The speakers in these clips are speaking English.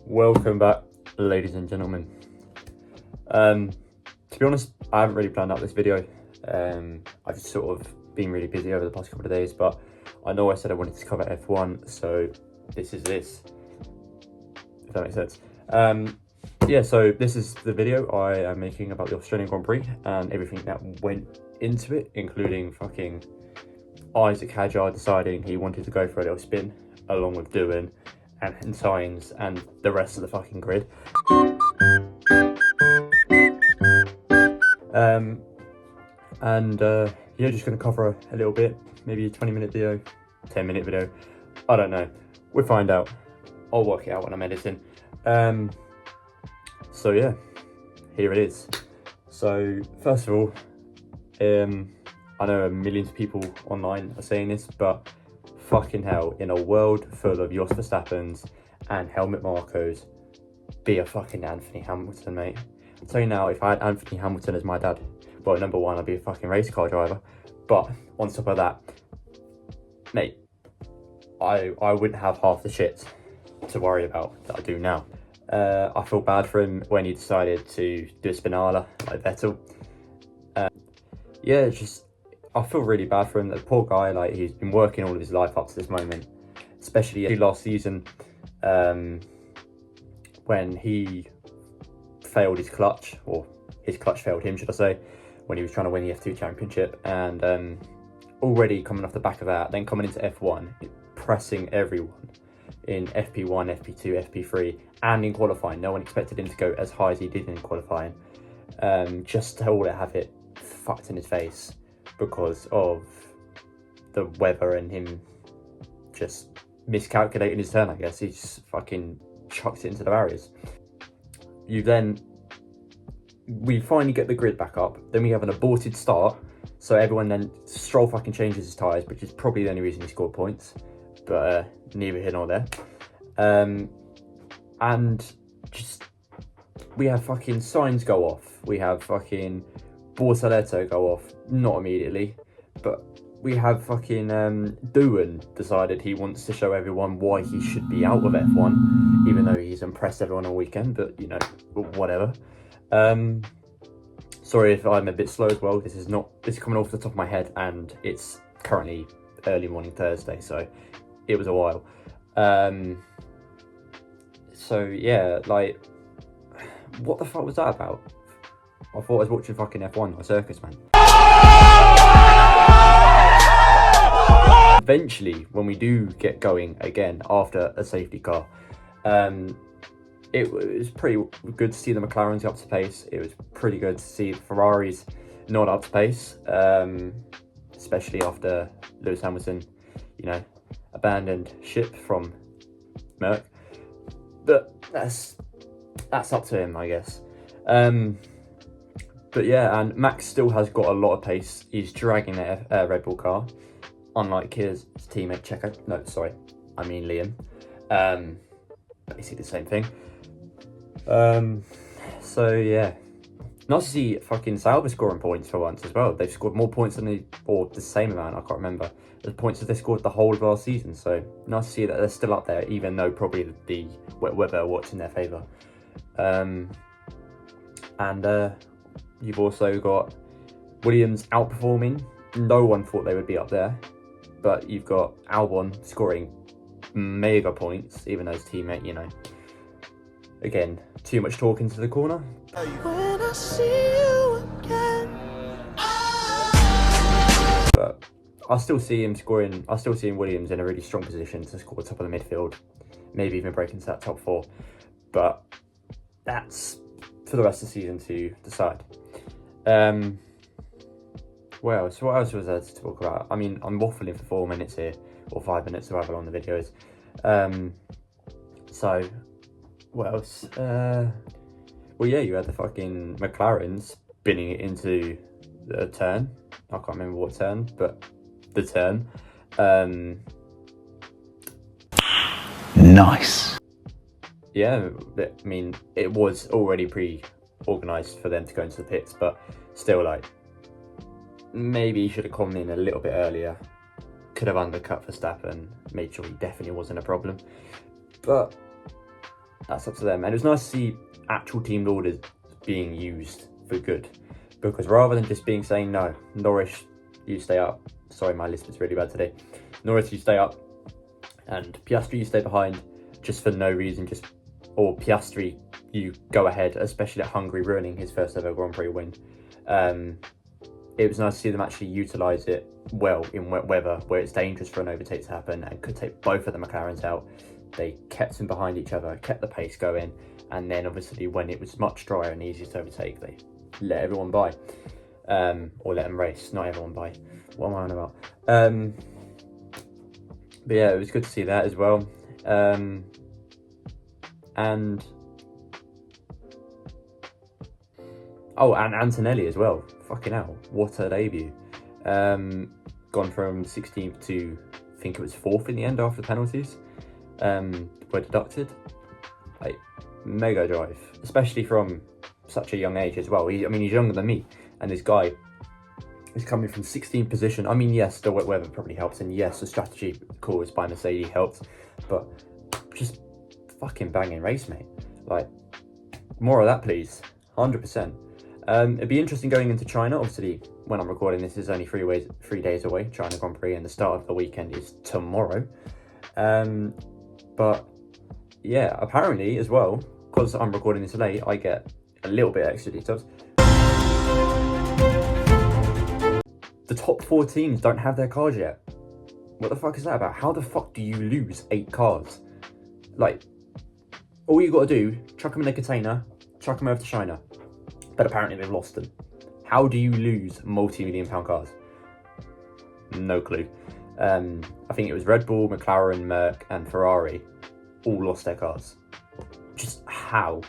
Welcome back, ladies and gentlemen. To be honest, I haven't really planned out this video. I've just sort of been really busy over the past couple of days, but I know I said I wanted to cover F1, so this is this, if that makes sense. Yeah, so this is the video I am making about the Australian Grand Prix and everything that went into it, including fucking Isaac Hadjar deciding he wanted to go for a little spin, along with Doohan and Sainz and the rest of the fucking grid. Yeah, just gonna cover a little bit, maybe a 20-minute video, 10-minute video, I don't know, we'll find out. I'll work it out when I'm editing. So yeah, here it is. So first of all, I know millions of people online are saying this, but fucking hell, in a world full of Jos Verstappens and Helmut Markos, be a fucking Anthony Hamilton, mate. I'll tell you now, if I had Anthony Hamilton as my dad, well, number one, I'd be a fucking race car driver, but on top of that, mate, I wouldn't have half the shit to worry about that I do now. I feel bad for him when he decided to do a spinala like Vettel. Yeah, it's just, I feel really bad for him. The poor guy, like, he's been working all of his life up to this moment, especially last season, when he failed his clutch, or his clutch failed him, should I say, when he was trying to win the F2 championship. And already coming off the back of that, then coming into F1, pressing everyone in FP1, FP2, FP3, and in qualifying. No one expected him to go as high as he did in qualifying. Just to all have it fucked in his face because of the weather and him just miscalculating his turn, I guess. He just fucking chucked it into the barriers. We finally get the grid back up, then we have an aborted start, so everyone then, Stroll fucking changes his tyres, which is probably the only reason he scored points, but neither here nor there. And just, we have fucking Sainz go off, we have fucking Bortoleto go off, not immediately, but we have fucking Doohan decided he wants to show everyone why he should be out of F1, even though he's impressed everyone all weekend, but you know, whatever. Sorry if I'm a bit slow as well, this is coming off the top of my head, and it's currently early morning Thursday, so it was a while. So yeah, like, what the fuck was that about? I thought I was watching fucking F1, a circus, man. Eventually, when we do get going again after a safety car, it was pretty good to see the McLarens up to pace. It was pretty good to see Ferraris not up to pace, especially after Lewis Hamilton, you know, abandoned ship from Merck. But that's up to him, I guess. But yeah, and Max still has got a lot of pace. He's dragging that Red Bull car, unlike his teammate Checo. No, sorry, I mean Liam. Basically the same thing. So yeah, nice to see fucking Sauber scoring points for once as well. They've scored more points than or the same amount, I can't remember, the points that they scored the whole of last season. So nice to see that they're still up there, even though probably the wet weather works in their favour. You've also got Williams outperforming. No one thought they would be up there, but you've got Albon scoring mega points, even though his teammate, you know, again, too much talk into the corner. When I see you again. But I still see him scoring. I still see Williams in a really strong position to score top of the midfield, maybe even break into that top four. But that's for the rest of the season to decide. Well, so what else was there to talk about? I mean, I'm waffling for 4 minutes here, or 5 minutes, or however long the video is. So what else? Well, yeah, you had the fucking McLaren spinning it into the turn. I can't remember what turn, but the turn. Nice. Yeah, I mean, it was already pre-organised for them to go into the pits, but still, like, maybe he should have come in a little bit earlier. Could have undercut Verstappen, made sure he definitely wasn't a problem. But that's up to them. And it was nice to see actual team orders being used for good, because rather than just being saying, no, Norris, you stay up. Sorry, my lisp is really bad today. Norris, you stay up, and Piastri, you stay behind, just for no reason, or Piastri, you go ahead, especially at Hungary, ruining his first ever Grand Prix win. It was nice to see them actually utilise it well in wet weather, where it's dangerous for an overtake to happen and could take both of the McLarens out. They kept them behind each other, kept the pace going, and then obviously when it was much drier and easier to overtake, they let everyone by, or let them race, not everyone by. What am I on about? But yeah, it was good to see that as well. And Antonelli as well. Fucking hell, what a debut. Gone from 16th to, I think it was 4th in the end after the penalties were deducted. Like, mega drive, especially from such a young age as well. He's younger than me, and this guy is coming from 16th position. I mean, yes, the wet weather probably helps, and yes, the strategy caused by Mercedes helped, but just fucking banging race, mate. Like, more of that, please. 100%. It'd be interesting going into China. Obviously, when I'm recording this, is only 3 days away, China Grand Prix, and the start of the weekend is tomorrow. But yeah, apparently as well, because I'm recording this late, I get a little bit extra details. The top 4 teams don't have their cars yet. What the fuck is that about? How the fuck do you lose 8 cars? Like, all you got to do, chuck them in a container, chuck them over to China. But apparently they've lost them. How do you lose multi-million-pound cars? No clue. I think it was Red Bull, McLaren, Merc, and Ferrari all lost their cars. Just how?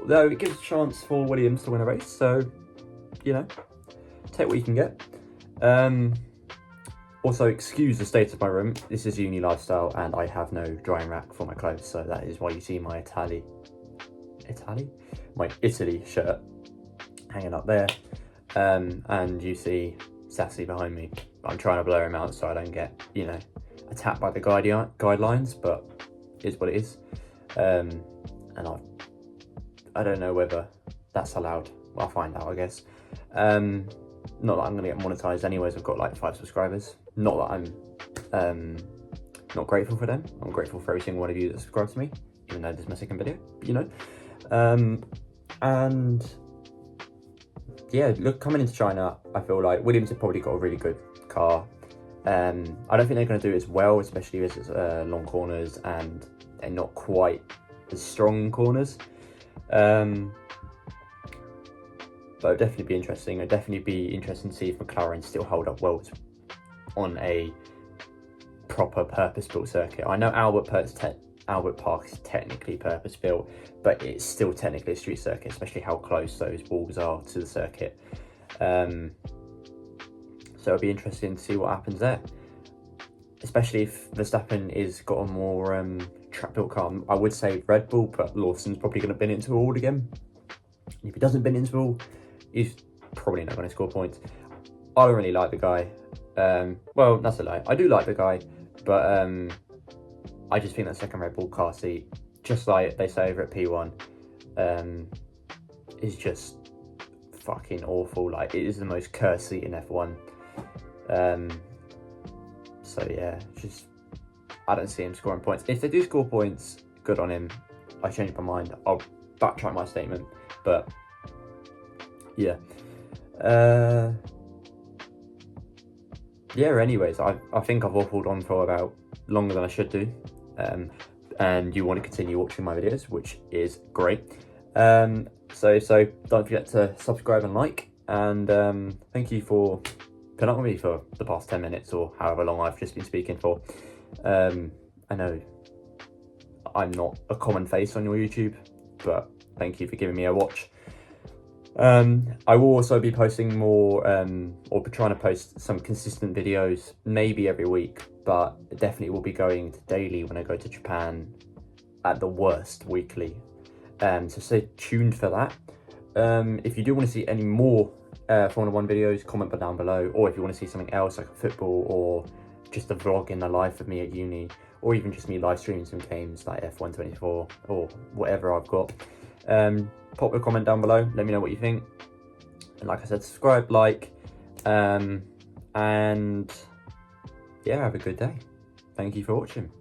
Though it gives a chance for Williams to win a race, so, you know, take what you can get. Also, excuse the state of my room. This is uni lifestyle, and I have no drying rack for my clothes, so that is why you see my my Italy shirt hanging up there, and you see Sassy behind me. I'm trying to blur him out so I don't get, you know, attacked by the guidelines, but it is what it is. And I don't know whether that's allowed. Well, I'll find out, I guess. Not that I'm going to get monetized anyways. I've got like 5 subscribers. Not that I'm not grateful for them. I'm grateful for every single one of you that subscribes to me, even though this is my second video, you know. And yeah, look, coming into China, I feel like Williams have probably got a really good car. I don't think they're going to do it as well, especially as it's long corners and they're not quite as strong in corners. But it'd definitely be interesting. It'd definitely be interesting to see if McLaren still hold up well on a proper purpose-built circuit. I know Albert Park is technically purpose-built, but it's still technically a street circuit, especially how close those walls are to the circuit. So it'll be interesting to see what happens there, especially if Verstappen is got a more track-built car. I would say Red Bull, but Lawson's probably going to bin into all again. If he doesn't bin into all, he's probably not going to score points. I don't really like the guy. Well, that's a lie. I do like the guy, but I just think that second Red Bull car seat, just like they say over at P1, is just fucking awful. Like, it is the most cursed seat in F1. So yeah, just I don't see him scoring points. If they do score points, good on him. I changed my mind. I'll backtrack my statement, but yeah. Yeah, anyways, I think I've waffled on for about longer than I should do. And you want to continue watching my videos, which is great. So don't forget to subscribe and like, and thank you for putting up with me for the past 10 minutes or however long I've just been speaking for. I know I'm not a common face on your YouTube, but thank you for giving me a watch. I will also be posting more, or trying to post some consistent videos, maybe every week, but definitely will be going to daily when I go to Japan, at the worst weekly. So stay tuned for that. If you do want to see any more Formula 1 videos, comment down below, or if you want to see something else like football or just a vlog in the life of me at uni, or even just me live streaming some games like F124 or whatever I've got. Pop a comment down below, let me know what you think. And like I said, subscribe, like, and yeah, have a good day. Thank you for watching.